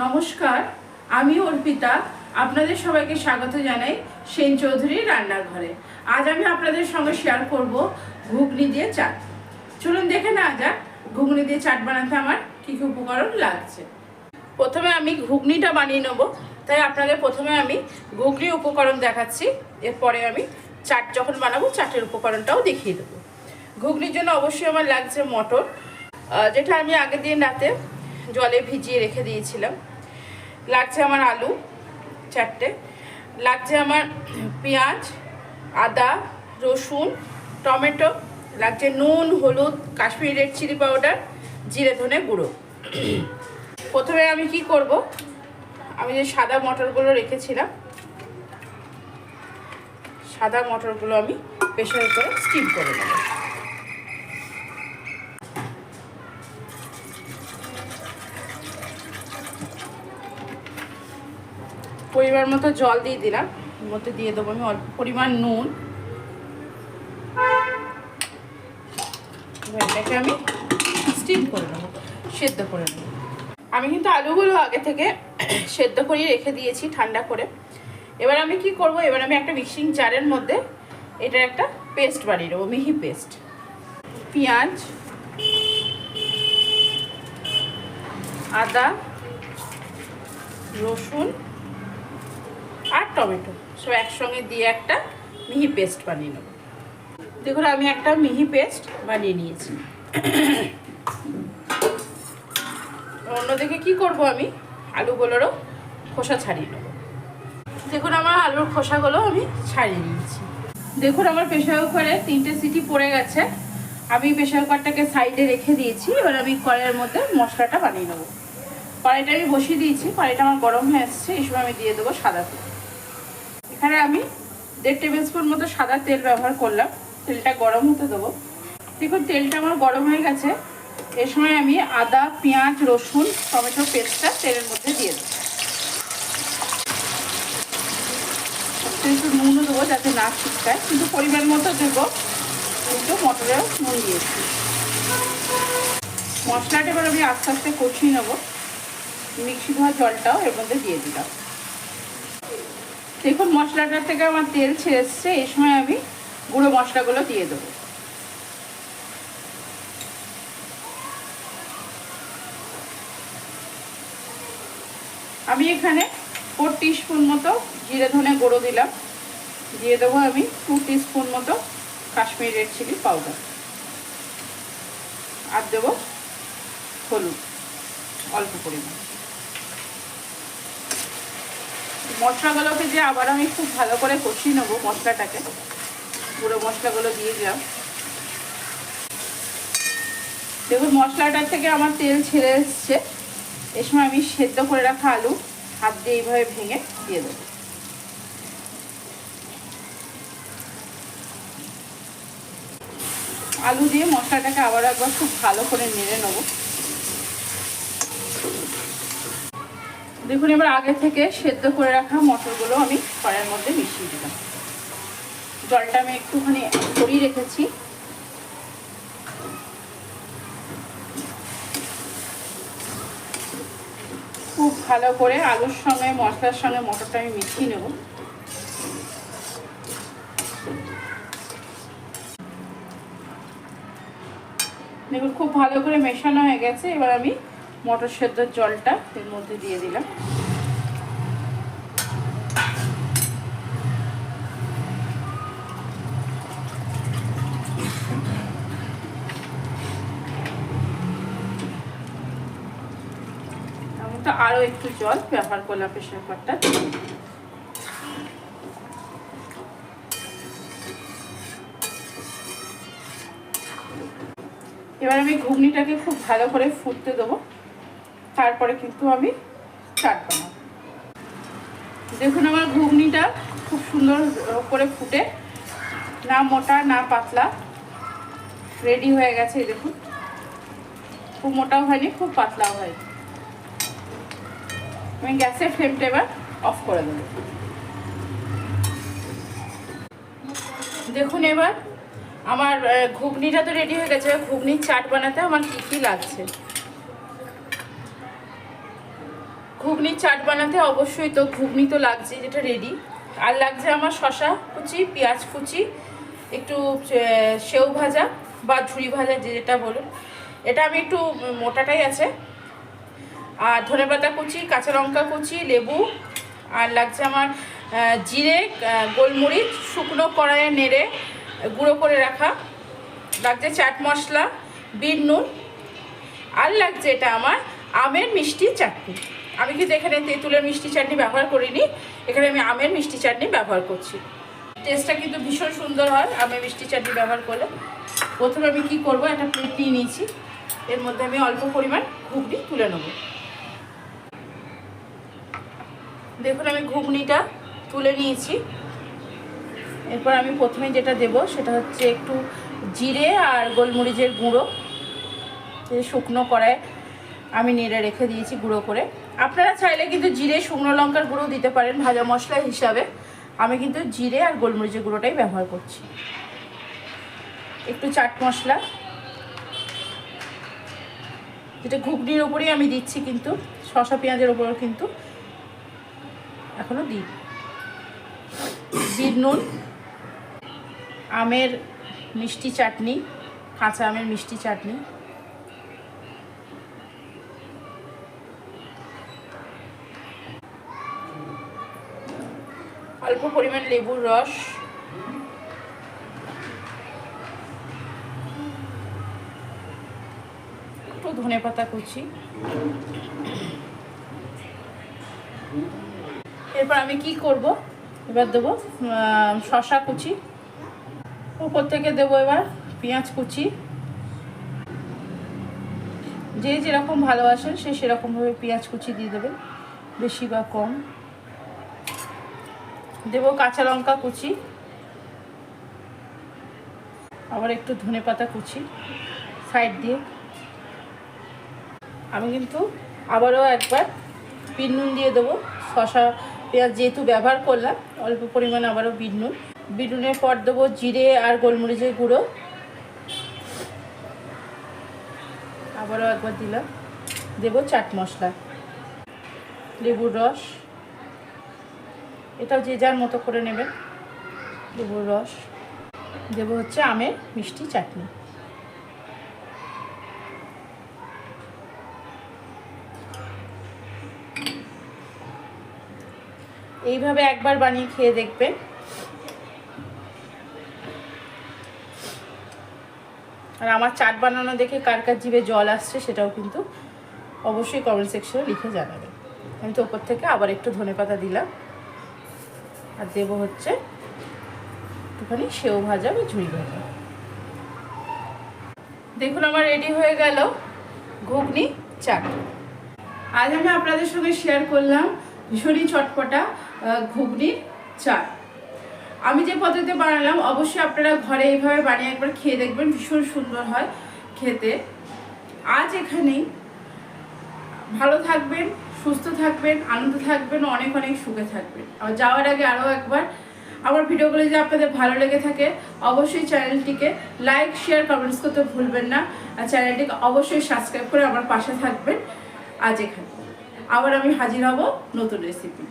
নমস্কার, আমি অর্পিতা। আপনাদের সবাইকে স্বাগত জানাই সেন চৌধুরীর রান্নাঘরে। আজ আমি আপনাদের সঙ্গে শেয়ার করব ঘুগনি দিয়ে চাট। চলুন দেখে নেওয়া যাক ঘুগনি দিয়ে চাট বানাতে আমার কী কী উপকরণ লাগছে। প্রথমে আমি ঘুগনিটা বানিয়ে নেব, তাই আপনাদের প্রথমে আমি ঘুগনি উপকরণ দেখাচ্ছি। এরপরে আমি চাট যখন বানাবো চাটের উপকরণটাও দেখিয়ে দেবো। ঘুগনির জন্য অবশ্যই আমার লাগছে মটর, যেটা আমি আগের দিন রাতে জলে ভিজিয়ে রেখে দিয়েছিলাম। লাগছে আমার আলু 4টে, লাগছে আমার পেঁয়াজ, আদা, রসুন, টমেটো, লাগছে নুন, হলুদ, কাশ্মীরি রেড চিলি পাউডার, জিরে ধনে গুঁড়ো। প্রথমে আমি কি করব, আমি যে সাদা মটরগুলো রেখেছিলাম, সাদা মটরগুলো আমি প্রেসারে করে স্টিম করে নেব। পরিমাণ মতো জল দিয়ে দিলাম, এর মধ্যে দিয়ে দেবো আমি অল্প পরিমাণ নুন। এটাকে আমি স্টিম করে নেবো, সেদ্ধ করে নেব। আমি কিন্তু আলুগুলো আগে থেকে সেদ্ধ করিয়ে রেখে দিয়েছি ঠান্ডা করে। এবার আমি কি করব, এবার আমি একটা মিক্সিং জারের মধ্যে এটার একটা পেস্ট বানিয়ে নেবো, মিহি পেস্ট। পেঁয়াজ, আদা, রসুন আর টমেটো সব একসঙ্গে দিয়ে একটা মিহি পেস্ট বানিয়ে নেব। দেখুন আমি একটা মিহি পেস্ট বানিয়ে নিয়েছি। অন্যদিকে কি করব, আমি আলুগুলোরও খোসা ছাড়িয়ে নেব। দেখুন আমার আলুর খোসাগুলো আমি ছাড়িয়ে নিয়েছি। দেখুন আমার প্রেসার কুকারে 3টে সিটি পড়ে গেছে। আমি প্রেসার কুকারটাকে সাইডে রেখে দিয়েছি। এবার আমি কড়াইয়ের মধ্যে মশলাটা বানিয়ে নেব। কড়াইটা আমি বসিয়ে দিয়েছি, কড়াইটা আমার গরম হয়ে আসছে। এই সময় আমি দিয়ে দেবো সাদা তেল। এখানে আমি 1.5 টেবিল স্পুন মতো সাদা তেল ব্যবহার করলাম। তেলটা গরম হতে দেবো। দেখুন তেলটা আমার গরম হয়ে গেছে। এর সময় আমি আদা, পেঁয়াজ, রসুন, টমেটো পেস্টটা তেলের মধ্যে দিয়ে দেবো। একটু নুনও দেবো যাতে না ছিটকায়, কিন্তু পরিমাণ মতো দেবো। একটু মটরেও নুন দিয়েছি। মশলাটা এবার আমি আস্তে আস্তে কষিয়ে নেবো। মিক্সি ধোয়া জলটাও এর মধ্যে দিয়ে দিলাম। দেখুন মশলাটার থেকে আমার তেল ছেড়ে এসছে। এই সময় আমি গুঁড়ো মশলাগুলো দিয়ে দেবো। আমি এখানে 4 টিস্পুন মতো জিরে ধনে গুঁড়ো দিলাম। দিয়ে দেবো আমি 2 টিস্পুন মতো কাশ্মীরি রেড চিলি পাউডার। আর দেবো হলুদ অল্প পরিমাণ। মশলাগুলোকে যে আবার আমি খুব ভালো করে কষিয়ে নেবো। মশলাটাকে গুঁড়ো মশলাগুলো দিয়ে দিলাম। দেখুন মশলাটার থেকে আমার তেল ছেড়ে এসছে। এ সময় আমি সেদ্ধ করে রাখা আলু হাত দিয়ে এইভাবে ভেঙে দিয়ে দেবো। আলু দিয়ে মশলাটাকে আবার একবার খুব ভালো করে নেড়ে নেবো। দেখুন এবার আগে থেকে সেদ্ধ করে রাখা মটরগুলো আমি কড়াইয়ের মধ্যে মিশিয়ে দিলাম। জলটা আমি একটুখানি সরিয়ে রেখেছি। খুব ভালো করে আলুর সঙ্গে মশলার সঙ্গে মটরটা আমি মিশিয়ে নেব। দেখুন খুব ভালো করে মেশানো হয়ে গেছে। এবার আমি মটর সেদ্ধর জলটা এর মধ্যে দিয়ে দিলাম। আমি তো আরও একটু জল ব্যবহার করলাম প্রেসার কুকারটা। এবার আমি ঘুগনিটাকে খুব ভালো করে ফুটতে দেবো, তারপরে কিন্তু আমি চাট বানাবো। দেখুন আমার ঘুগনিটা খুব সুন্দর করে ফুটে, না মোটা না পাতলা, রেডি হয়ে গেছে। দেখুন খুব মোটাও হয়নি, খুব পাতলাও হয়নি। আমি গ্যাসের ফ্লেমটা এবার অফ করে দেবো। দেখুন এবার আমার ঘুগনিটা তো রেডি হয়ে গেছে। ঘুগনির চাট বানাতে আমার কী কী লাগছে ঘুগনি চাট বানাতে অবশ্যই তো ঘুগনি তো লাগছে, যেটা রেডি। আর লাগছে আমার শসা কুচি, পেঁয়াজ কুচি, একটু সেও ভাজা বা ঝুড়ি ভাজা, যেটা বলুন। এটা আমি একটু মোটাটাই আছে। আর ধনেপাতা কুচি, কাঁচা লঙ্কা কুচি, লেবু। আর লাগছে আমার জিরে, গোলমরিচ শুকনো কড়াইয়ে নেড়ে গুঁড়ো করে রাখা। লাগছে চাট মশলা, বিট নুন। আর লাগছে এটা আমার আমের মিষ্টি চাটনি। আমি কিন্তু এখানে তেঁতুলের মিষ্টি চাটনি ব্যবহার করিনি, এখানে আমি আমের মিষ্টি চাটনি ব্যবহার করছি। টেস্টটা কিন্তু ভীষণ সুন্দর হয় আমের মিষ্টি চাটনি ব্যবহার করলে। প্রথমে আমি কি করব, একটা প্লেট নিয়ে নিয়েছি, এর মধ্যে আমি অল্প পরিমাণ ঘুগনি তুলে নেব। দেখুন আমি ঘুগনিটা তুলে নিয়েছি। এরপর আমি প্রথমে যেটা দেব সেটা হচ্ছে একটু জিরে আর গোলমরিচের গুঁড়ো, শুকনো কড়ায় আমি নেড়ে রেখে দিয়েছি গুঁড়ো করে। আপনারা চাইলে কিন্তু জিরে শুকনো লঙ্কার গুঁড়ো দিতে পারেন ভাজা মশলা হিসাবে। আমি কিন্তু জিরে আর গোলমরিচের গুঁড়োটাই ব্যবহার করছি। একটু চাট মশলা, যেটা ঘুগনির ওপরেই আমি দিচ্ছি, কিন্তু শসা পেঁয়াজের ওপরেও কিন্তু এখনও দিই। বিট নুন, আমের মিষ্টি চাটনি, কাঁচা আমের মিষ্টি চাটনি, অল্প পরিমাণ লেবুর রস, একটু ধনেপাতা কুচি। এরপর আমি কি করব, এবার দেবো শসা কুচি, উপর থেকে দেবো এবার পেঁয়াজ কুচি। যে যেরকম ভালোবাসেন সে সেরকমভাবে পেঁয়াজ কুচি দিয়ে দেবেন, বেশি বা কম। দেবো কাঁচা লঙ্কা কুচি, আবার একটু ধনেপাতা কুচি সাইড দিয়ে। আমি কিন্তু আবারও একবার বিট নুন দিয়ে দেবো। শসা পেঁয়াজ যেহেতু ব্যবহার করলাম, অল্প পরিমাণে আবারও বিট নুন। বিট নুনের পর দেবো জিরে আর গোলমরিচের গুঁড়ো, আবারও একবার দিলাম। দেবো চাট মশলা, লেবুর রস, এটাও যে যার মতো করে নেবেন। লেবুর রস দেবো হচ্ছে আমের মিষ্টি চাটনি। এইভাবে একবার বানিয়ে খেয়ে দেখবেন। আর আমার চাট বানানো দেখে কার কার জিভে জল আসছে সেটাও কিন্তু অবশ্যই কমেন্ট সেকশনে লিখে জানাবেন। আমি তো ওপর থেকে আবার একটু ধনেপাতা দিলাম। আর দেবো হচ্ছে একটুখানি সেও ভাজা বা ঝুড়ি ভাজা। দেখুন আমার রেডি হয়ে গেল ঘুগনি চাট। আজ আমি আপনাদের সঙ্গে শেয়ার করলাম ভীষণই চটপটা ঘুগনির চাট। আমি যে পদ্ধতিতে বানালাম অবশ্যই আপনারা ঘরে এইভাবে বানিয়ে একবার খেয়ে দেখবেন, ভীষণ সুন্দর হয় খেতে। আজ এখানেই, ভালো থাকবেন, সুস্থ থাকবেন, আনন্দ থাকবেন, অনেক অনেক সুখে থাকবেন। আর যাওয়ার আগে আরও একবার আমার ভিডিওগুলো যদি আপনাদের ভালো লেগে থাকে অবশ্যই চ্যানেলটিকে লাইক শেয়ার কমেন্টস করতে ভুলবেন না। আর চ্যানেলটিকে অবশ্যই সাবস্ক্রাইব করে আমার পাশে থাকবেন। আজ এখানে আবার আমি হাজির হব নতুন রেসিপি।